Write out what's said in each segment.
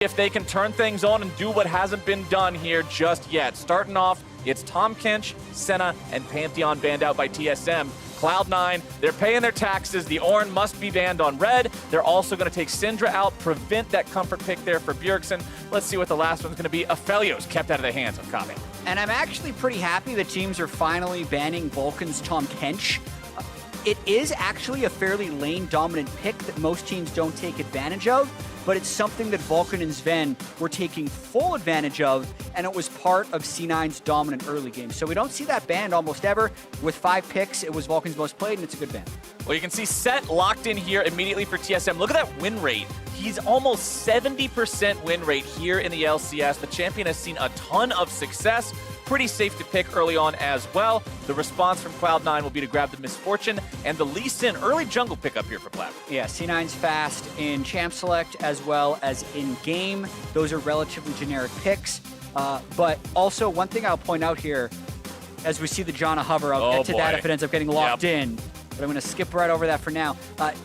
if they can turn things on and do what hasn't been done here just yet. Starting off, it's Tahm Kench, Senna, and Pantheon banned out by TSM. Cloud9, they're paying their taxes. The Ornn must be banned on red. They're also going to take Syndra out, prevent that comfort pick there for Bjergsen. Let's see what the last one's going to be. Aphelios kept out of the hands of Kobbe. And I'm actually pretty happy that teams are finally banning Vulcan's Tahm Kench. It is actually a fairly lane-dominant pick that most teams don't take advantage of, but it's something that Vulcan and Zven were taking full advantage of, and it was part of C9's dominant early game. So we don't see that banned almost ever. With 5 picks, it was Vulcan's most played, and it's a good ban. Well, you can see Sett locked in here immediately for TSM. Look at that win rate. He's almost 70% win rate here in the LCS. The champion has seen a ton of success. Pretty safe to pick early on as well. The response from Cloud9 will be to grab the Misfortune and the Lee Sin early jungle pickup here for Blaber. Yeah, C9's fast in Champ Select as well as in-game. Those are relatively generic picks. But also, one thing I'll point out here, as we see the Janna hover, I'll get to that if it ends up getting locked in. But I'm going to skip right over that for now.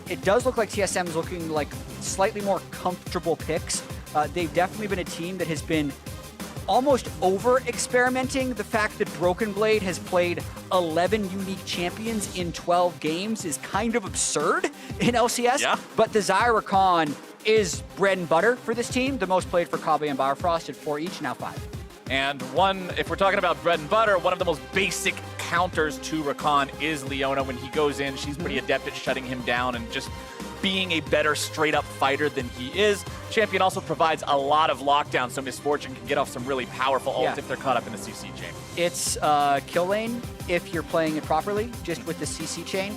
It does look like TSM is looking like slightly more comfortable picks. They've definitely been a team that has been almost over-experimenting. The fact that Broken Blade has played 11 unique champions in 12 games is kind of absurd in LCS. Yeah. But the Xayah Rakan is bread and butter for this team. The most played for Kobbe and Biofrost at 4 each, now 5. And one, if we're talking about bread and butter, one of the most basic counters to Rakan is Leona. When he goes in, she's pretty adept at shutting him down and just being a better straight-up fighter than he is. Champion also provides a lot of lockdown, so Misfortune can get off some really powerful ults if they're caught up in the CC chain. It's kill lane if you're playing it properly, just with the CC chain.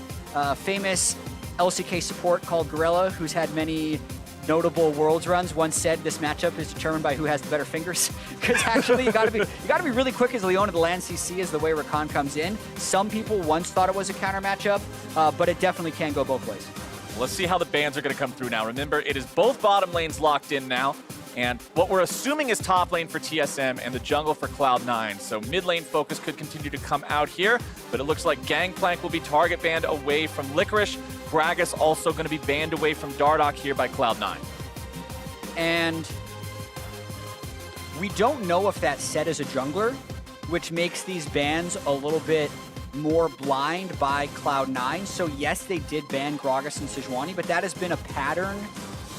Famous LCK support called Gorilla, who's had many notable Worlds runs, once said this matchup is determined by who has the better fingers. Because actually, you gotta be really quick as Leona to land CC is the way Rakan comes in. Some people once thought it was a counter matchup, but it definitely can go both ways. Let's see how the bans are going to come through now. Remember, it is both bottom lanes locked in now, and what we're assuming is top lane for TSM and the jungle for Cloud9. So mid lane focus could continue to come out here, but it looks like Gangplank will be target banned away from Licorice. Gragas also going to be banned away from Dardoch here by Cloud9. And we don't know if that Sett is a jungler, which makes these bans a little bit more blind by Cloud9. So yes, they did ban Gragas and Sejuani, but that has been a pattern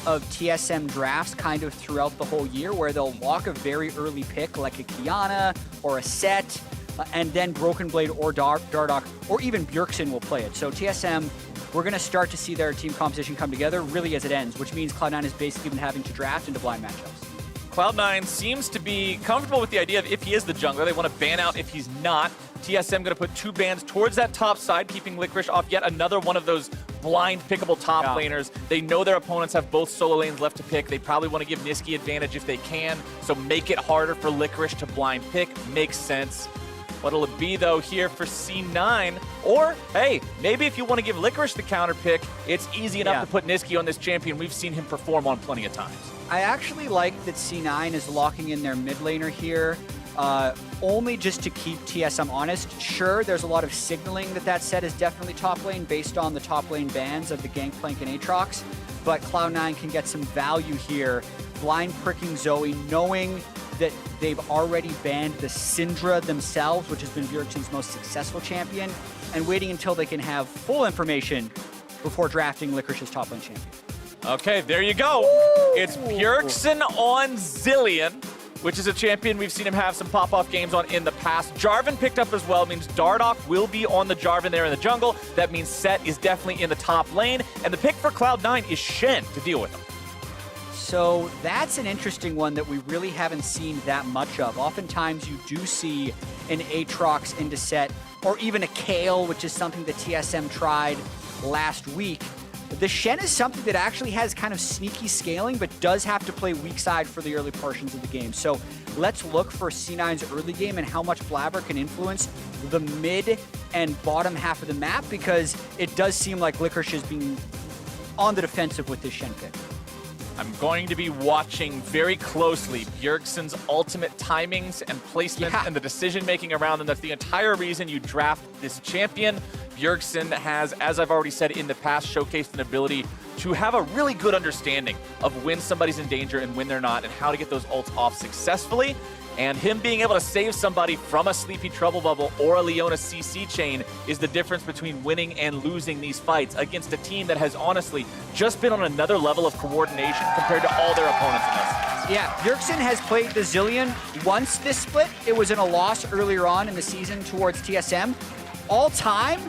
of TSM drafts kind of throughout the whole year, where they'll lock a very early pick like a Qiyana or a Sett, and then Broken Blade or Dardoch or even Bjergsen will play it. So TSM, we're going to start to see their team composition come together really as it ends, which means Cloud9 has basically been having to draft into blind matchups. Cloud9 seems to be comfortable with the idea of if he is the jungler, they want to ban out if he's not. TSM going to put 2 bans towards that top side, keeping Licorice off yet another one of those blind pickable top laners. They know their opponents have both solo lanes left to pick. They probably want to give Nisqy advantage if they can, so make it harder for Licorice to blind pick. Makes sense. What'll it be, though, here for C9? Or, hey, maybe if you want to give Licorice the counter pick, it's easy enough to put Nisqy on this champion. We've seen him perform on plenty of times. I actually like that C9 is locking in their mid laner here, only just to keep TSM honest. Sure, there's a lot of signaling that that Sett is definitely top lane based on the top lane bans of the Gangplank and Aatrox, but Cloud9 can get some value here, blind pricking Zoe, knowing that they've already banned the Syndra themselves, which has been Bjergsen's most successful champion, and waiting until they can have full information before drafting Licorice's top lane champion. Okay, there you go. Ooh. It's Bjergsen on Zilean, which is a champion we've seen him have some pop-off games on in the past. Jarvan picked up as well. Means Dardoch will be on the Jarvan there in the jungle. That means Sett is definitely in the top lane. And the pick for Cloud9 is Shen to deal with him. So that's an interesting one that we really haven't seen that much of. Oftentimes you do see an Aatrox into Sett, or even a Kale, which is something that TSM tried last week. The Shen is something that actually has kind of sneaky scaling, but does have to play weak side for the early portions of the game. So let's look for C9's early game and how much Blaber can influence the mid and bottom half of the map, because it does seem like Licorice is being on the defensive with this Shen pick. I'm going to be watching very closely Bjergsen's ultimate timings and placements and the decision-making around them. That's the entire reason you draft this champion. Bjergsen has, as I've already said in the past, showcased an ability to have a really good understanding of when somebody's in danger and when they're not, and how to get those ults off successfully. And him being able to save somebody from a Sleepy Trouble Bubble or a Leona CC chain is the difference between winning and losing these fights against a team that has honestly just been on another level of coordination compared to all their opponents in this. Yeah, Bjergsen has played the Zilean once this split. It was in a loss earlier on in the season towards TSM. All time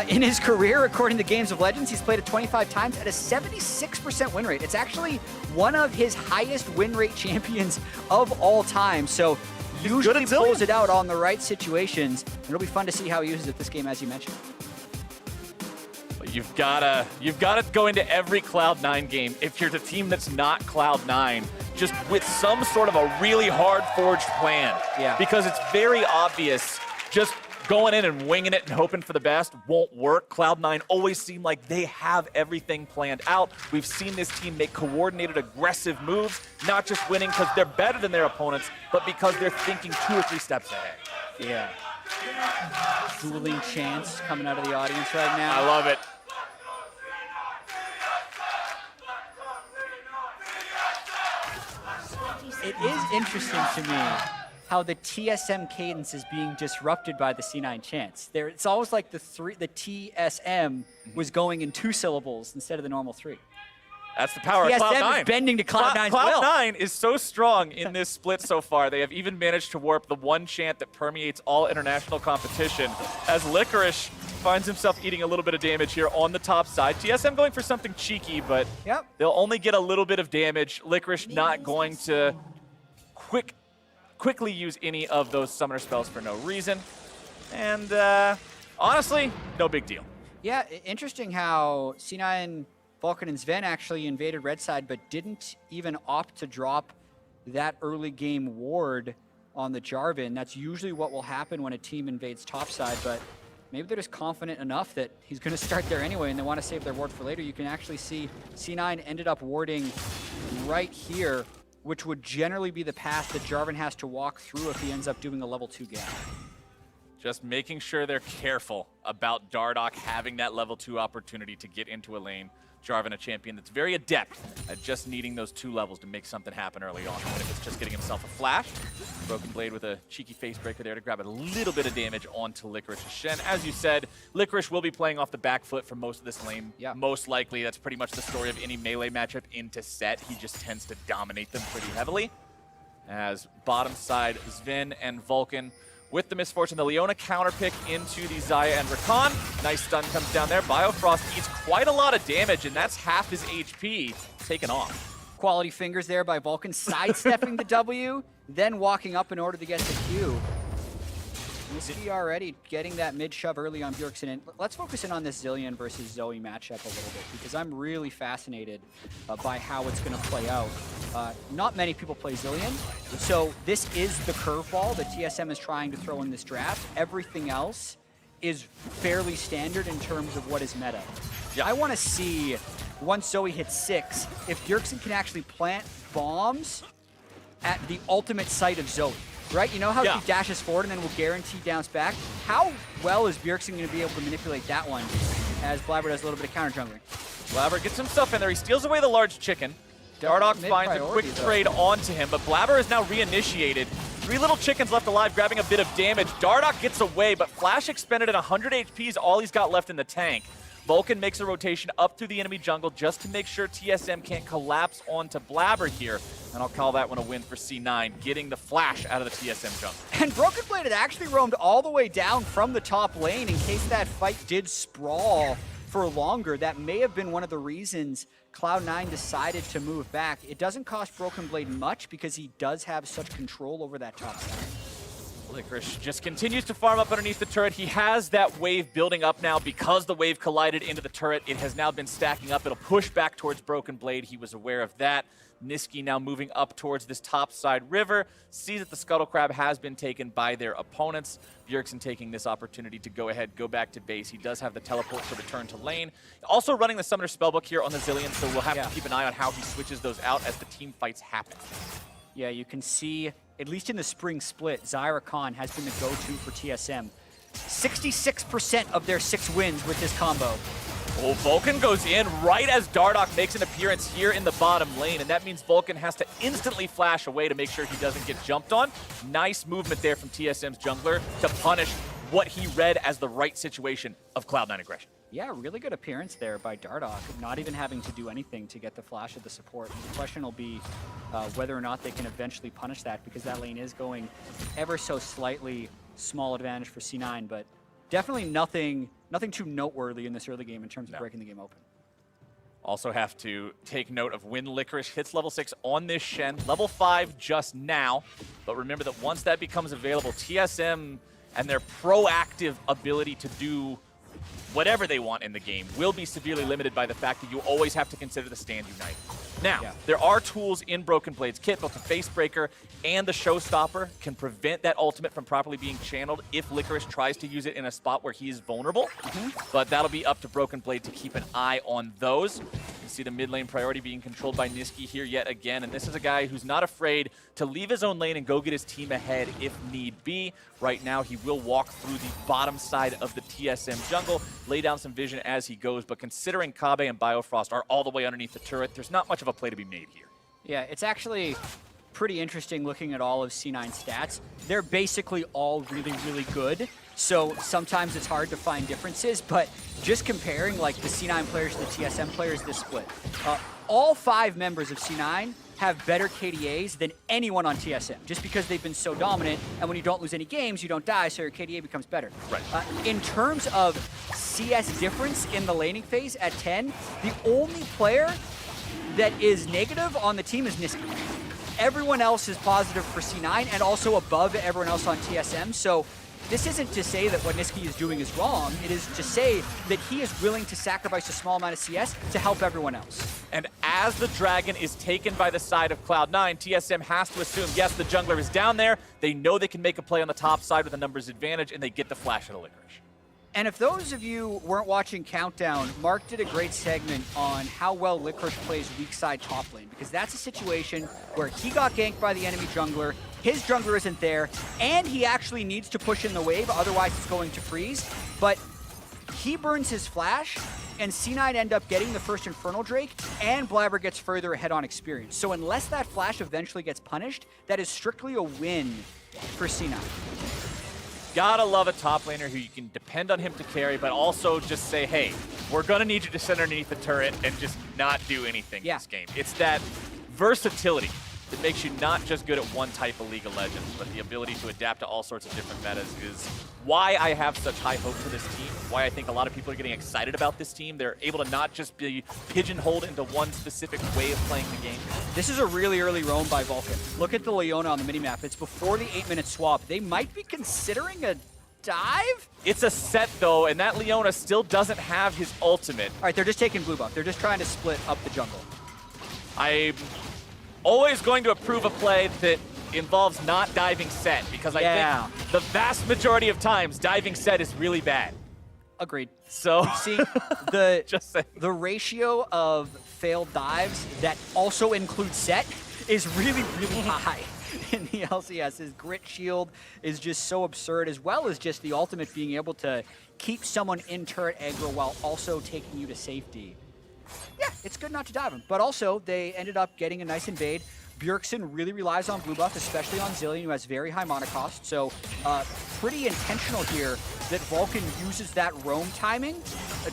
in his career, according to Games of Legends, he's played it 25 times at a 76% win rate. It's actually one of his highest win rate champions of all time. So usually pulls it out on the right situations. It'll be fun to see how he uses it this game, as you mentioned. But you've gotta go into every Cloud9 game if you're the team that's not Cloud9, just with some sort of a really hard forged plan. Yeah. Because it's very obvious just going in and winging it and hoping for the best won't work. Cloud9 always seem like they have everything planned out. We've seen this team make coordinated, aggressive moves, not just winning because they're better than their opponents, but because they're thinking 2 or 3 steps ahead. Yeah. Dueling chants coming out of the audience right now. I love it. It is interesting to me how the TSM cadence is being disrupted by the C9 chants. It's almost like the TSM was going in 2 syllables instead of the normal 3. That's the power of TSM Cloud9. is bending to Cloud9's will. Cloud9 is so strong in this split so far. They have even managed to warp the one chant that permeates all international competition as Licorice finds himself eating a little bit of damage here on the top side. TSM going for something cheeky, but they'll only get a little bit of damage. Licorice not going to quickly use any of those summoner spells for no reason. And honestly, no big deal. Yeah, interesting how C9, Vulcan, and Zven actually invaded red side, but didn't even opt to drop that early game ward on the Jarvan. That's usually what will happen when a team invades top side, but maybe they're just confident enough that he's going to start there anyway and they want to save their ward for later. You can actually see C9 ended up warding right here, which would generally be the path that Jarvan has to walk through if he ends up doing a level 2 gap. Just making sure they're careful about Dardoch having that level 2 opportunity to get into a lane. Jarvan, a champion that's very adept at just needing those 2 levels to make something happen early on. Even if it's just getting himself a flash. Broken Blade with a cheeky face breaker there to grab a little bit of damage onto Licorice's Shen. As you said, Licorice will be playing off the back foot for most of this lane. Yeah. Most likely, that's pretty much the story of any melee matchup into Sett. He just tends to dominate them pretty heavily. As bottom side, Zven and Vulcan with the misfortune, the Leona counter pick into the Xayah and Rakan. Nice stun comes down there. Biofrost eats quite a lot of damage, and that's half his HP taken off. Quality fingers there by Vulcan, sidestepping the W, then walking up in order to get the Q. Nisqy already getting that mid shove early on Bjergsen. And let's focus in on this Zilean versus Zoe matchup a little bit, because I'm really fascinated by how it's going to play out. Not many people play Zilean, so this is the curveball that TSM is trying to throw in this draft. Everything else is fairly standard in terms of what is meta. Yeah. I want to see, once Zoe hits 6, if Bjergsen can actually plant bombs at the ultimate site of Zoe. Right? You know how he dashes forward and then will guarantee bounce back? How well is Bjergsen going to be able to manipulate that one as Blaber does a little bit of counter jungling? Blaber gets himself in there. He steals away the large chicken. Dardoch finds a quick trade onto him, but Blaber is now reinitiated. 3 little chickens left alive, grabbing a bit of damage. Dardoch gets away, but Flash expended at 100 HP is all he's got left in the tank. Vulcan makes a rotation up through the enemy jungle just to make sure TSM can't collapse onto Blaber here. And I'll call that one a win for C9, getting the flash out of the TSM jungle. And Broken Blade had actually roamed all the way down from the top lane in case that fight did sprawl for longer. That may have been one of the reasons Cloud9 decided to move back. It doesn't cost Broken Blade much because he does have such control over that top side. Licorice just continues to farm up underneath the turret. He has that wave building up now because the wave collided into the turret. It has now been stacking up. It'll push back towards Broken Blade. He was aware of that. Nisqy now moving up towards this top side river. Sees that the Scuttle Crab has been taken by their opponents. Bjergsen taking this opportunity to go ahead, go back to base. He does have the teleport to return to lane. Also running the Summoner Spellbook here on the Zilean, so we'll have to keep an eye on how he switches those out as the team fights happen. Yeah, you can see, at least in the spring split, Xayah Rakan has been the go-to for TSM. 66% of their 6 wins with this combo. Oh, Vulcan goes in right as Dardoch makes an appearance here in the bottom lane, and that means Vulcan has to instantly flash away to make sure he doesn't get jumped on. Nice movement there from TSM's jungler to punish what he read as the right situation of Cloud9 aggression. Yeah, really good appearance there by Dardoch, not even having to do anything to get the flash of the support. The question will be whether or not they can eventually punish that, because that lane is going ever so slightly small advantage for C9, but definitely nothing too noteworthy in this early game in terms of breaking the game open. Also have to take note of when Licorice hits level 6 on this Shen. Level 5 just now, but remember that once that becomes available, TSM and their proactive ability to do whatever they want in the game will be severely limited by the fact that you always have to consider the stand unite. Now, there are tools in Broken Blade's kit, both the Face Breaker and the Showstopper can prevent that ultimate from properly being channeled if Licorice tries to use it in a spot where he is vulnerable. But that'll be up to Broken Blade to keep an eye on those. You see the mid lane priority being controlled by Nisqy here yet again, and this is a guy who's not afraid to leave his own lane and go get his team ahead if need be. Right now, he will walk through the bottom side of the TSM jungle, lay down some vision as he goes, but considering Kobbe and Biofrost are all the way underneath the turret, there's not much of a play to be made here. Yeah, it's actually pretty interesting looking at all of C9 stats. They're basically all really, really good. So sometimes it's hard to find differences, but just comparing like the C9 players to the TSM players, this split. All 5 members of C9 have better KDAs than anyone on TSM, just because they've been so dominant, and when you don't lose any games, you don't die, so your KDA becomes better. Right. In terms of CS difference in the laning phase at 10, the only player that is negative on the team is Nisqy. Everyone else is positive for C9 and also above everyone else on TSM, so this isn't to say that what Nisqy is doing is wrong. It is to say that he is willing to sacrifice a small amount of CS to help everyone else. And as the Dragon is taken by the side of Cloud9, TSM has to assume, yes, the jungler is down there. They know they can make a play on the top side with a numbers advantage, and they get the flash of the Licorice. And if those of you weren't watching Countdown, Mark did a great segment on how well Licorice plays weak side top lane, because that's a situation where he got ganked by the enemy jungler, his jungler isn't there, and he actually needs to push in the wave, otherwise it's going to freeze. But he burns his flash, and C9 end up getting the first Infernal Drake, and Blaber gets further ahead on experience. So unless that flash eventually gets punished, that is strictly a win for C9. Gotta love a top laner who you can depend on him to carry, but also just say, hey, we're gonna need you to sit underneath the turret and just not do anything in this game. It's that versatility that makes you not just good at one type of League of Legends, but the ability to adapt to all sorts of different metas is why I have such high hope for this team, why I think a lot of people are getting excited about this team. They're able to not just be pigeonholed into one specific way of playing the game. This is a really early roam by Vulcan. Look at the Leona on the minimap. It's before the 8-minute swap. They might be considering a dive? It's a Sett, though, and that Leona still doesn't have his ultimate. All right, they're just taking blue buff. They're just trying to split up the jungle. I'm always going to approve a play that involves not diving Sett, because I think the vast majority of times diving Sett is really bad. Agreed. So see, the ratio of failed dives that also include Sett is really, really high in the LCS. His grit shield is just so absurd, as well as just the ultimate being able to keep someone in turret aggro while also taking you to safety. Yeah, it's good not to dive him. But also, they ended up getting a nice invade. Bjergsen really relies on blue buff, especially on Zilean, who has very high mana cost. So pretty intentional here that Vulcan uses that roam timing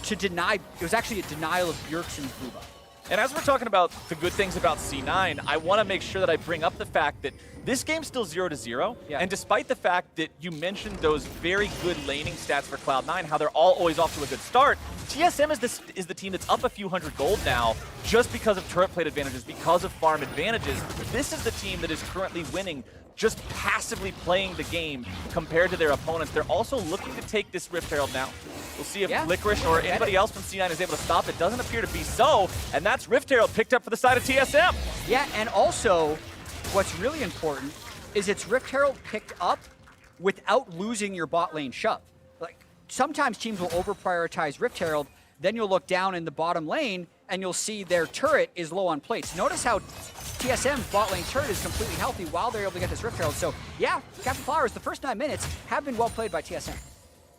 to deny. It was actually a denial of Bjergsen's blue buff. And as we're talking about the good things about C9, I want to make sure that I bring up the fact that this game's still 0-0. And despite the fact that you mentioned those very good laning stats for Cloud9, how they're all always off to a good start, TSM is the team that's up a few hundred gold now just because of turret plate advantages, because of farm advantages. This is the team that is currently winning just passively playing the game compared to their opponents. They're also looking to take this Rift Herald now. We'll see if Licorice or anybody else from C9 is able to stop it. Doesn't appear to be so, and that's Rift Herald picked up for the side of TSM. Yeah, and also, what's really important is it's Rift Herald picked up without losing your bot lane shove. Like, sometimes teams will over-prioritize Rift Herald, then you'll look down in the bottom lane, and you'll see their turret is low on plates. Notice how TSM's bot lane turret is completely healthy while they're able to get this Rift Herald. So, yeah, Captain Flowers, the first 9 minutes have been well played by TSM.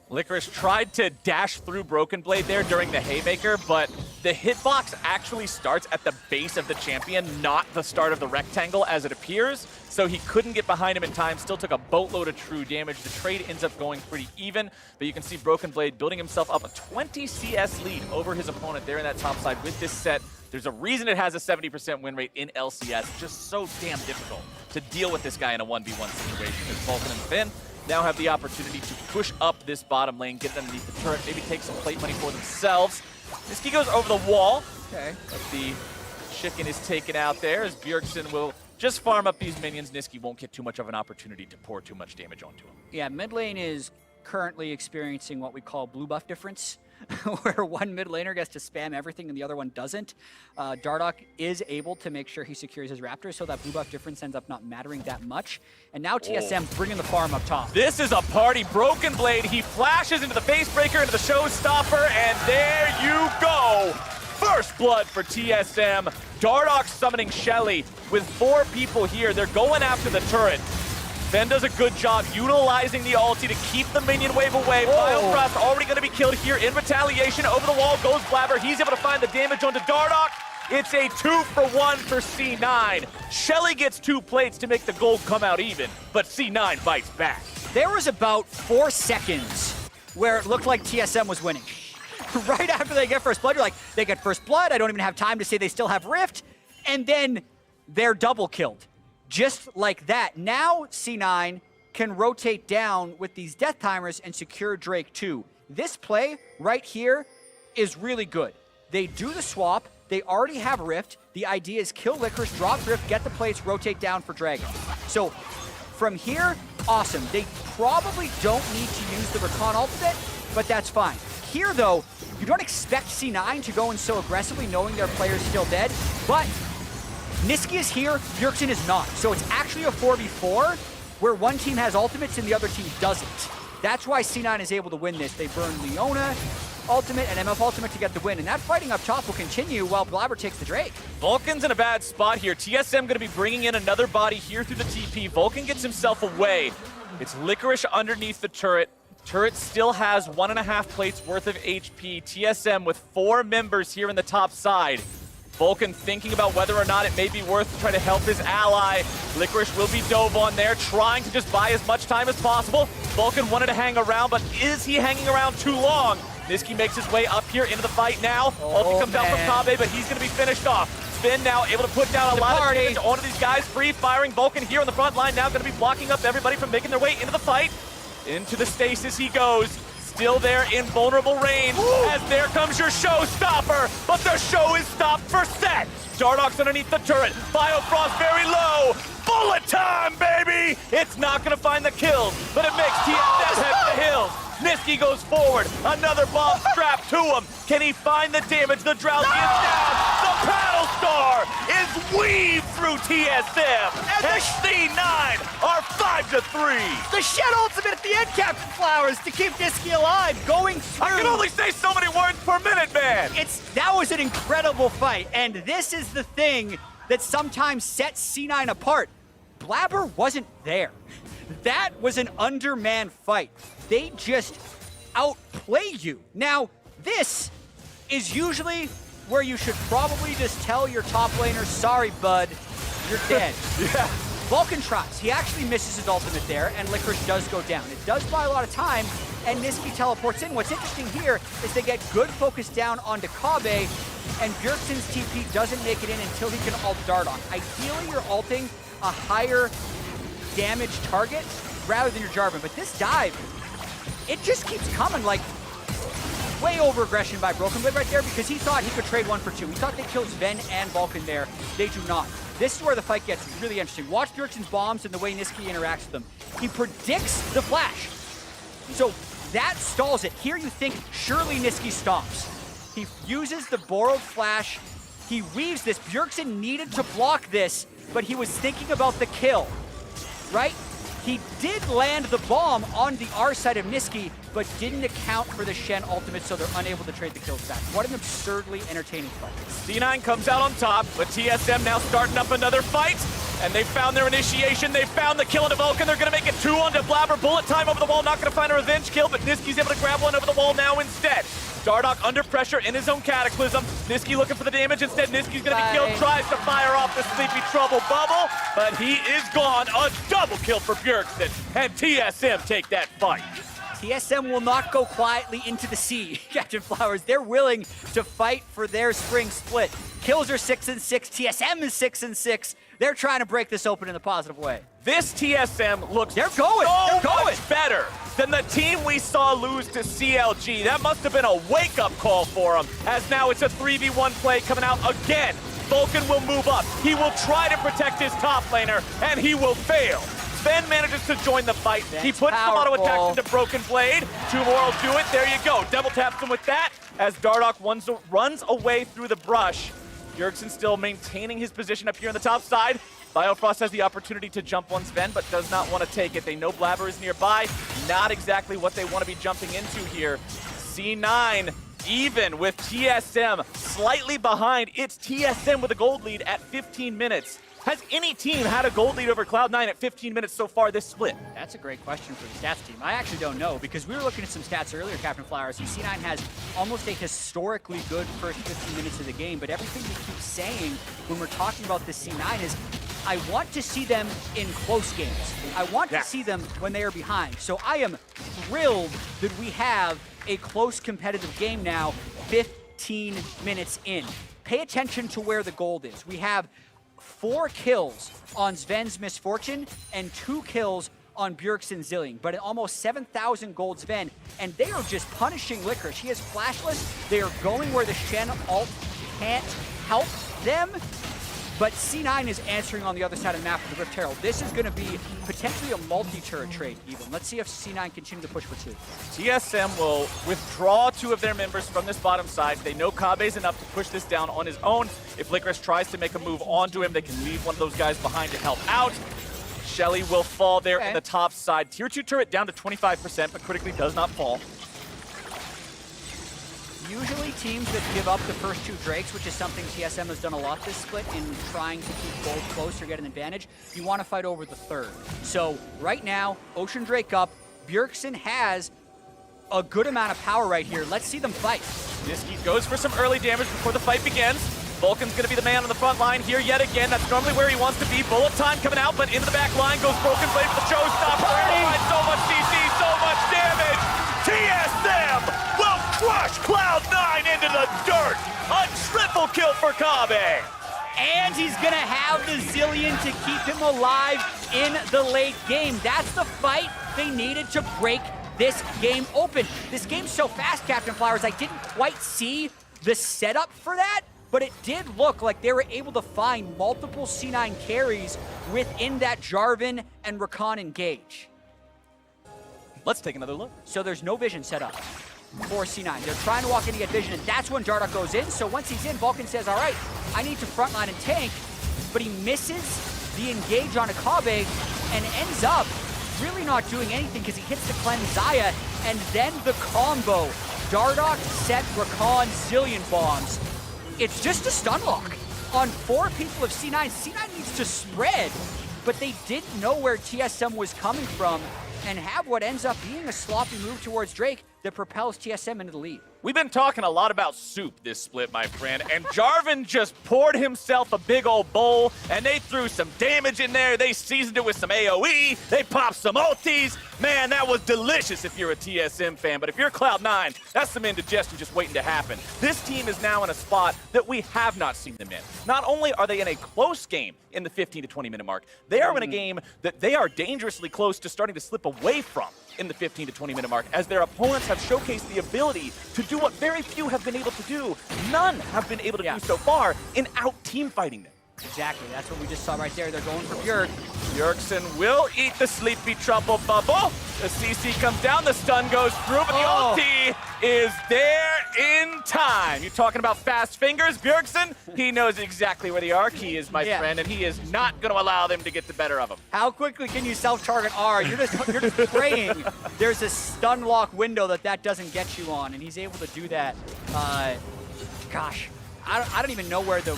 Licorice tried to dash through Broken Blade there during the Haymaker, but the hitbox actually starts at the base of the champion, not the start of the rectangle as it appears, so he couldn't get behind him in time, still took a boatload of true damage. The trade ends up going pretty even, but you can see Broken Blade building himself up a 20 CS lead over his opponent there in that top side with this set. There's a reason it has a 70% win rate in LCS. It's just so damn difficult to deal with this guy in a 1v1 situation, as Vulcan and Zven now have the opportunity to push up this bottom lane, get it underneath the turret, maybe take some plate money for themselves. Nisqy goes over the wall. Okay. But the chicken is taken out there as Bjergsen will just farm up these minions. Nisqy won't get too much of an opportunity to pour too much damage onto him. Yeah, mid lane is currently experiencing what we call blue buff difference, where one mid laner gets to spam everything and the other one doesn't. Dardoch is able to make sure he secures his Raptors, so that blue buff difference ends up not mattering that much. And now TSM's bringing the farm up top. This is a party. Broken Blade, he flashes into the face breaker, into the showstopper, and there you go. First blood for TSM. Dardoch summoning Shelly with 4 people here. They're going after the turret. Ben does a good job utilizing the ulti to keep the minion wave away. Biofrost already going to be killed here in retaliation. Over the wall goes Blaber. He's able to find the damage onto Dardoch. It's a 2-for-1 for C9. Shelly gets 2 plates to make the gold come out even, but C9 bites back. There was about 4 seconds where it looked like TSM was winning. Right after they get first blood, you're like, they get first blood. I don't even have time to say they still have Rift. And then they're double killed. Just like that. Now C9 can rotate down with these death timers and secure Drake too. This play right here is really good. They do the swap. They already have Rift. The idea is kill Licorice, drop Rift, get the plates, rotate down for Dragon. So from here, awesome. They probably don't need to use the Rakan ultimate, but that's fine. Here though, you don't expect C9 to go in so aggressively knowing their player's still dead, but Nisqy is here, Bjergsen is not. So it's actually a 4v4 where one team has ultimates and the other team doesn't. That's why C9 is able to win this. They burn Leona ultimate and MF ultimate to get the win. And that fighting up top will continue while Blaber takes the Drake. Vulcan's in a bad spot here. TSM going to be bringing in another body here through the TP. Vulcan gets himself away. It's Licorice underneath the turret. Turret still has 1.5 plates worth of HP. TSM with 4 members here in the top side. Vulcan thinking about whether or not it may be worth to try to help his ally. Licorice will be dove on there, trying to just buy as much time as possible. Vulcan wanted to hang around, but is he hanging around too long? Nisqy makes his way up here into the fight now. Ulti comes out from Kobbe, but he's going to be finished off. Zven now able to put down a lot of damage onto these guys. Free firing Vulcan here on the front line, now going to be blocking up everybody from making their way into the fight. Into the stasis he goes. Still there in vulnerable range as there comes your showstopper, but the show is stopped for Sett. Dardoch's underneath the turret. Biofrost very low. Bullet time, baby! It's not going to find the kills, but it makes TSM head for the hills. Nisqy goes forward. Another bomb strapped to him. Can he find the damage? The Drowsy is down. The Battle Star is weaved through TSM. And C9 are 5-3. The Shed ultimate at the end, Captain Flowers, to keep Nisqy alive, going through. I can only say so many words per minute, man. That was an incredible fight, and this is the thing that sometimes sets C9 apart. Blaber wasn't there. That was an undermanned fight. They just outplay you. Now, this is usually where you should probably just tell your top laner, sorry, bud, you're dead. Yeah. Vulcan tries. He actually misses his ultimate there, and Licorice does go down. It does buy a lot of time, and Nisqy teleports in. What's interesting here is they get good focus down onto Kobbe, and Bjergsen's TP doesn't make it in until he can ult Dardoch. Ideally, you're ulting a higher damage target rather than your Jarvan, but this dive, it just keeps coming. Like, way over aggression by Broken Blade right there, because he thought he could trade 1 for 2. He thought they killed Zven and Vulcan there. They do not. This is where the fight gets really interesting. Watch Bjergsen's bombs and the way Nisqy interacts with them. He predicts the flash. So that stalls it. Here you think surely Nisqy stops. He uses the borrowed flash. He weaves this. Bjergsen needed to block this, but he was thinking about the kill, right? He did land the bomb on the R side of Nisqy, but didn't account for the Shen ultimate, so they're unable to trade the kills back. What an absurdly entertaining fight. C9 comes out on top, but TSM now starting up another fight And they found their initiation, they found the kill into Vulcan, they're gonna make it 2 onto Blaber. Bullet time over the wall, not gonna find a revenge kill, but Nisqy's able to grab one over the wall now instead. Dardoch under pressure in his own Cataclysm. Nisqy looking for the damage, instead Nisqy's gonna be killed, tries to fire off the Sleepy Trouble bubble, but he is gone. A double kill for Bjergsen, and TSM take that fight. TSM will not go quietly into the sea, Captain Flowers. They're willing to fight for their spring split. Kills are 6 and 6, TSM is 6 and 6. They're trying to break this open in a positive way. This TSM looks They're going. much better than the team we saw lose to CLG. That must have been a wake-up call for them, as now it's a 3v1 play coming out again. Vulcan will move up. He will try to protect his top laner, and he will fail. Zven manages to join the fight. That's he puts some auto attacks into Broken Blade. 2 more will do it. There you go. Double taps him with that as Dardoch runs away through the brush. Bjergsen still maintaining his position up here on the top side. Biofrost has the opportunity to jump on Zven, but does not want to take it. They know Blaber is nearby. Not exactly what they want to be jumping into here. C9 even with TSM slightly behind. It's TSM with a gold lead at 15 minutes. Has any team had a gold lead over Cloud9 at 15 minutes so far this split? That's a great question for the stats team. I actually don't know, because we were looking at some stats earlier, Captain Flowers. C9 has almost a historically good first 15 minutes of the game, but everything we keep saying when we're talking about this C9 is, I want to see them in close games. I want to see them when they are behind. So I am thrilled that we have a close competitive game now, 15 minutes in. Pay attention to where the gold is. We have 4 kills on Zven's Misfortune and 2 kills on Bjergsen's Zilean, but at almost 7,000 gold Zven, and they are just punishing Licorice. He is flashless. They are going where the Shen ult can't help them, but C9 is answering on the other side of the map with the Rift Herald. This is going to be potentially a multi-turret trade even. Let's see if C9 continue to push for 2. TSM will withdraw 2 of their members from this bottom side. They know Kobbe's enough to push this down on his own. If Licorice tries to make a move onto him, they can leave one of those guys behind to help out. Shelly will fall there in the top side. Tier 2 turret down to 25%, but critically does not fall. Usually teams that give up the first 2 Drakes, which is something TSM has done a lot this split in trying to keep gold close or get an advantage, you want to fight over the 3rd. So right now, Ocean Drake up, Bjergsen has a good amount of power right here. Let's see them fight. Nisqy goes for some early damage before the fight begins. Vulcan's going to be the man on the front line here yet again. That's normally where he wants to be. Bullet time coming out, but into the back line goes Broken Blade for the showstopper. So much CC, so much damage. TSM will crush Cloud9 into the dirt. A triple kill for Kobbe. And he's going to have the Zilean to keep him alive in the late game. That's the fight they needed to break this game open. This game's so fast, Captain Flowers, I didn't quite see the setup for that, but it did look like they were able to find multiple C9 carries within that Jarvan and Rakan engage. Let's take another look. So there's no vision set up for C9. They're trying to walk in to get vision, and that's when Dardoch goes in. So once he's in, Vulcan says, all right, I need to frontline and tank, but he misses the engage on a Kobbe and ends up really not doing anything because he hits the cleanse Xayah, and then the combo. Dardoch, Sett, Rakan, Zilean bombs. It's just a stun lock on 4 people of C9. C9 needs to spread, but they didn't know where TSM was coming from and have what ends up being a sloppy move towards Drake that propels TSM into the lead. We've been talking a lot about soup this split, my friend, and Jarvan just poured himself a big old bowl, and they threw some damage in there. They seasoned it with some AoE. They popped some ultis. Man, that was delicious if you're a TSM fan, but if you're Cloud9, that's some indigestion just waiting to happen. This team is now in a spot that we have not seen them in. Not only are they in a close game in the 15 to 20 minute mark, they are in a game that they are dangerously close to starting to slip away from in the 15 to 20 minute mark, as their opponents have showcased the ability to do what very few have been able to do. None have been able to do so far in out-team fighting them. Exactly, that's what we just saw right there. They're going for Bjerg. Bjergsen will eat the Sleepy Trouble bubble. The CC comes down, the stun goes through, but the ulti is there in time. You're talking about fast fingers, Bjergsen? He knows exactly where the R key is, my friend, and he is not going to allow them to get the better of him. How quickly can you self-target R? You're just praying there's a stun lock window that doesn't get you on, and he's able to do that. Gosh, I don't even know where the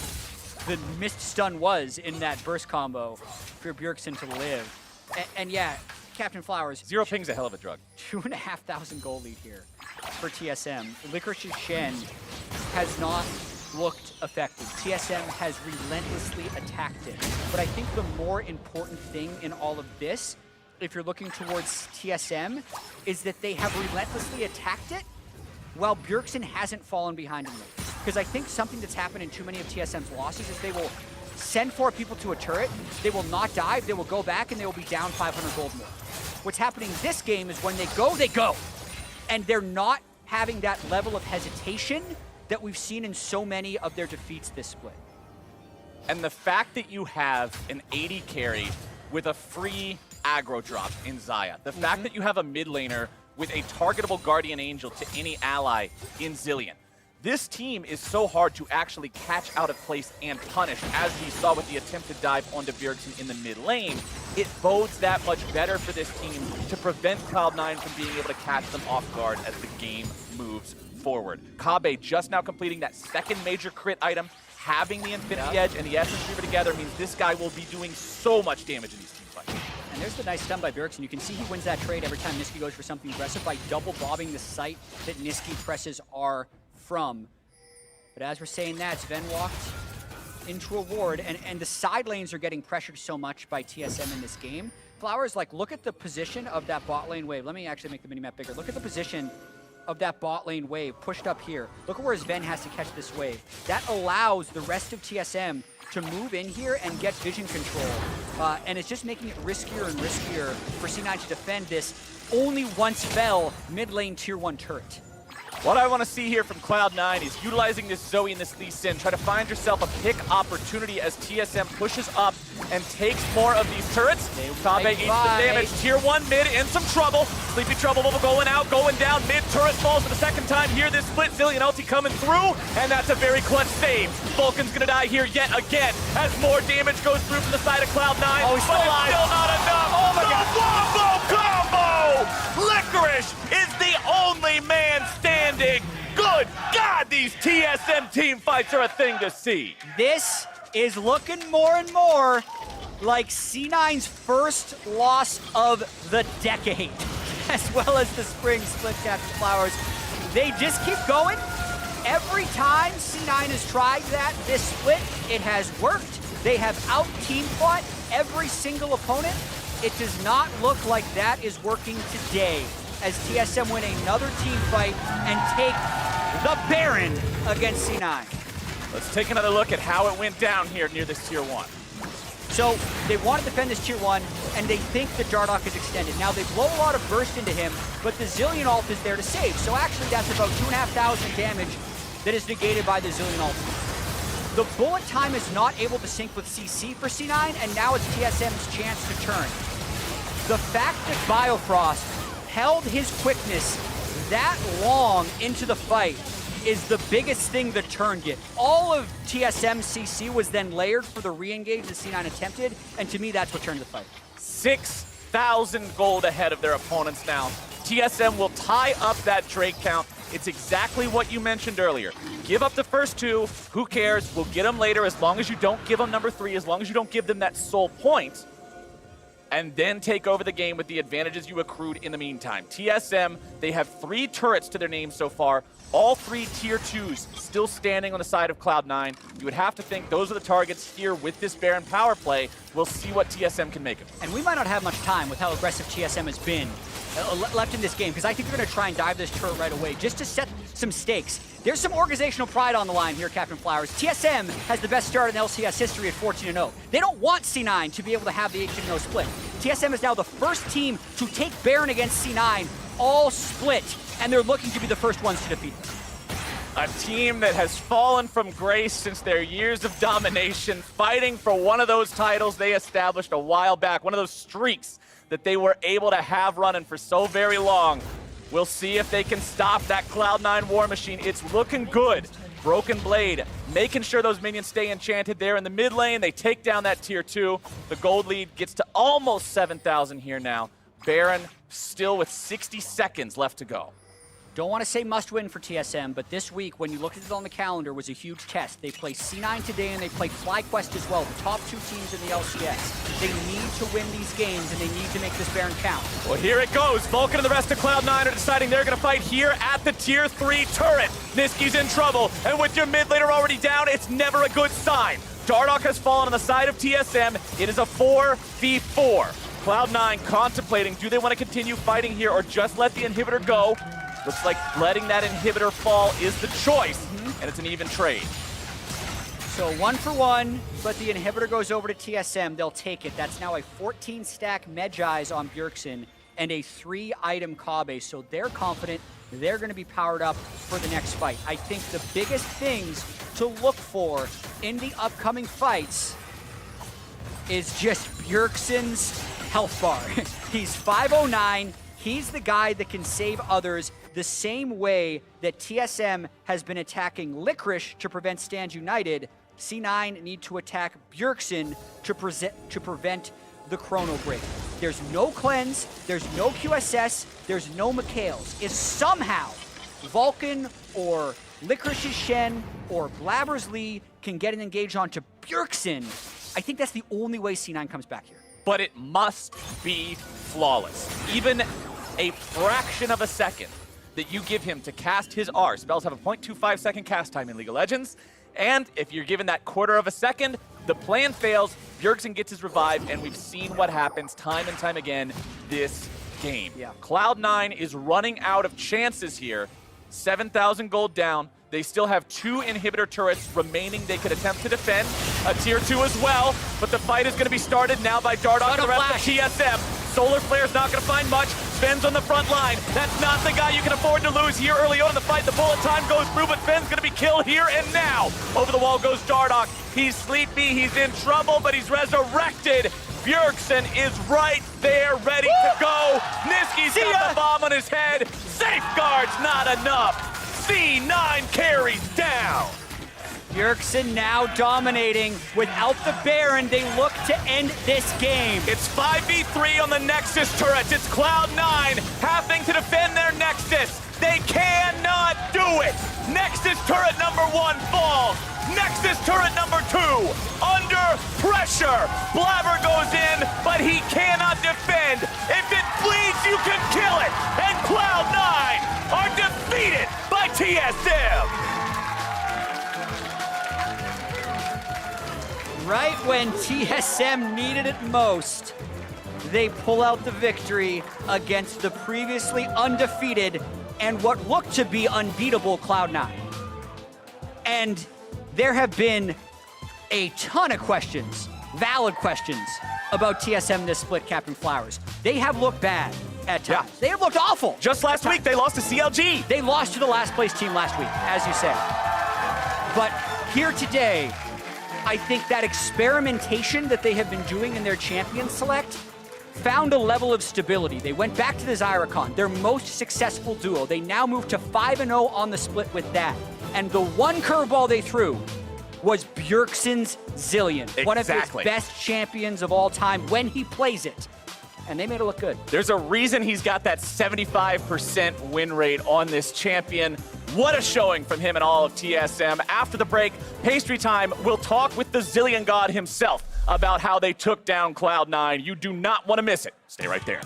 the missed stun was in that burst combo for Bjergsen to live. And yeah, Captain Flowers. 0 ping's a hell of a drug. 2,500 gold lead here for TSM. Licorice's Shen has not looked effective. TSM has relentlessly attacked it. But I think the more important thing in all of this, if you're looking towards TSM, is that they have relentlessly attacked it while Bjergsen hasn't fallen behind him. Because I think something that's happened in too many of TSM's losses is they will send 4 people to a turret, they will not dive, they will go back, and they will be down 500 gold more. What's happening this game is when they go, they go. And they're not having that level of hesitation that we've seen in so many of their defeats this split. And the fact that you have an 80 carry with a free aggro drop in Xayah, the fact that you have a mid laner with a targetable Guardian Angel to any ally in Zilean, this team is so hard to actually catch out of place and punish, as we saw with the attempted dive onto Bjergsen in the mid lane. It bodes that much better for this team to prevent Cloud9 from being able to catch them off guard as the game moves forward. Kobbe just now completing that second major crit item, having the Infinity Edge and the Essence Reaver together means this guy will be doing so much damage in these team fights. And there's the nice stun by Bjergsen. You can see he wins that trade every time Nisqy goes for something aggressive by double bobbing the site that Nisqy presses are from. But as we're saying that, Zven walked into a ward, and the side lanes are getting pressured so much by TSM in this game. Flowers, like, look at the position of that bot lane wave. Let me actually make the minimap bigger. Look at the position of that bot lane wave pushed up here. Look at where Zven has to catch this wave. That allows the rest of TSM to move in here and get vision control. And it's just making it riskier and riskier for C9 to defend this only once fell mid lane tier 1 turret. What I want to see here from Cloud9 is utilizing this Zoe and this Lee Sin. Try to find yourself a pick opportunity as TSM pushes up and takes more of these turrets. Kobbe eats the damage. Tier 1 mid in some trouble. Sleepy Trouble going out, going down. Mid turret falls for the second time here. This split Zilean ulti coming through, and that's a very clutch save. Vulcan's going to die here yet again as more damage goes through from the side of Cloud9. Oh, he's but still alive. It's still not enough. Oh my God. Wombo combo! Licorice is the only man standing. Good God, these TSM team fights are a thing to see. This is looking more and more like C9's first loss of the decade, as well as the spring split, Captain Flowers. They just keep going. Every time C9 has tried that this split, it has worked. They have out-team fought every single opponent. It does not look like that is working today, as TSM win another team fight and take the Baron against C9. Let's take another look at how it went down here near this tier 1. So they want to defend this tier 1, and they think the Dardoch is extended. Now they blow a lot of burst into him, but the Zilean ult is there to save. So actually that's about 2,500 damage that is negated by the Zilean ult. The bullet time is not able to sync with CC for C9, and now it's TSM's chance to turn. The fact that Biofrost held his quickness that long into the fight is the biggest thing the turn get. All of TSM CC was then layered for the re-engage that C9 attempted, and to me, that's what turned the fight. 6,000 gold ahead of their opponents now. TSM will tie up that Drake count. It's exactly what you mentioned earlier. Give up the first 2, who cares? We'll get them later as long as you don't give them number 3, as long as you don't give them that soul point. And then take over the game with the advantages you accrued in the meantime. TSM, they have 3 turrets to their name so far. All 3 tier 2s still standing on the side of Cloud9. You would have to think those are the targets here with this Baron power play. We'll see what TSM can make of it. And we might not have much time with how aggressive TSM has been left in this game, because I think they're going to try and dive this turret right away just to set some stakes. There's some organizational pride on the line here, Captain Flowers. TSM has the best start in LCS history at 14-0. They don't want C9 to be able to have the 18-0 split. TSM is now the first team to take Baron against C9, all split, and they're looking to be the first ones to defeat them. A team that has fallen from grace since their years of domination, fighting for one of those titles they established a while back, one of those streaks that they were able to have running for so very long. We'll see if they can stop that Cloud9 war machine. It's looking good. Broken Blade, making sure those minions stay enchanted there in the mid lane. They take down that tier 2. The gold lead gets to almost 7,000 here now. Baron still with 60 seconds left to go. Don't want to say must win for TSM, but this week, when you look at it on the calendar, was a huge test. They play C9 today, and they play FlyQuest as well, the top 2 teams in the LCS. They need to win these games, and they need to make this Baron count. Well, here it goes. Vulcan and the rest of Cloud9 are deciding they're going to fight here at the Tier 3 turret. Nisqy's in trouble, and with your mid laner already down, it's never a good sign. Dardoch has fallen on the side of TSM. It is a 4v4. Cloud9 contemplating, do they want to continue fighting here or just let the inhibitor go? Looks like letting that inhibitor fall is the choice, and it's an even trade. So 1 for 1, but the inhibitor goes over to TSM. They'll take it. That's now a 14-stack Medjai's on Bjergsen and a 3-item Kobbe. So they're confident they're going to be powered up for the next fight. I think the biggest things to look for in the upcoming fights is just Bjergsen's health bar. He's 509. He's the guy that can save others the same way that TSM has been attacking Licorice to prevent Stand United. C9 need to attack Bjergsen to prevent the Chrono Break. There's no cleanse, there's no QSS, there's no Mikhails. If somehow Vulcan or Licorice's Shen or Blaber's Lee can get an engage onto Bjergsen, I think that's the only way C9 comes back here. But it must be flawless. Even a fraction of a second that you give him to cast his R. Spells have a 0.25 second cast time in League of Legends. And if you're given that quarter of a second, the plan fails, Bjergsen gets his revive, and we've seen what happens time and time again this game. Yeah. Cloud9 is running out of chances here. 7,000 gold down. They still have 2 inhibitor turrets remaining they could attempt to defend. A tier 2 as well, but the fight is going to be started now by Dardoch and the rest of TSM. Solar Flare's not going to find much. Zven's on the front line. That's not the guy you can afford to lose here early on in the fight. The bullet time goes through, but Zven's going to be killed here and now. Over the wall goes Dardoch. He's sleepy, he's in trouble, but he's resurrected. Bjergsen is right there, ready to go. Nisqy's got the bomb on his head. Safeguard's not enough. C9 carries down. Bjergsen now dominating. Without the Baron, they look to end this game. It's 5v3 on the Nexus turret. It's Cloud9 having to defend their Nexus. They cannot do it. Nexus turret number 1 falls. Nexus turret number 2 under pressure. Blaber goes in, but he cannot defend. If it bleeds, you can kill it. And Cloud9 are defeated by TSM. Right when TSM needed it most, they pull out the victory against the previously undefeated and what looked to be unbeatable Cloud9. And there have been a ton of questions, valid questions, about TSM this split, Captain Flowers. They have looked bad at times. Yeah. They have looked awful. Just last week, they lost to CLG. They lost to the last place team last week, as you said. But here today, I think that experimentation that they have been doing in their champion select found a level of stability. They went back to the Xayah, their most successful duo. They now move to 5-0 on the split with that. And the one curveball they threw was Bjergsen's Zilean, one of his best champions of all time when he plays it. And they made it look good. There's a reason he's got that 75% win rate on this champion. What a showing from him and all of TSM. After the break, pastry time, we'll talk with the Zilean god himself about how they took down Cloud9. You do not want to miss it. Stay right there.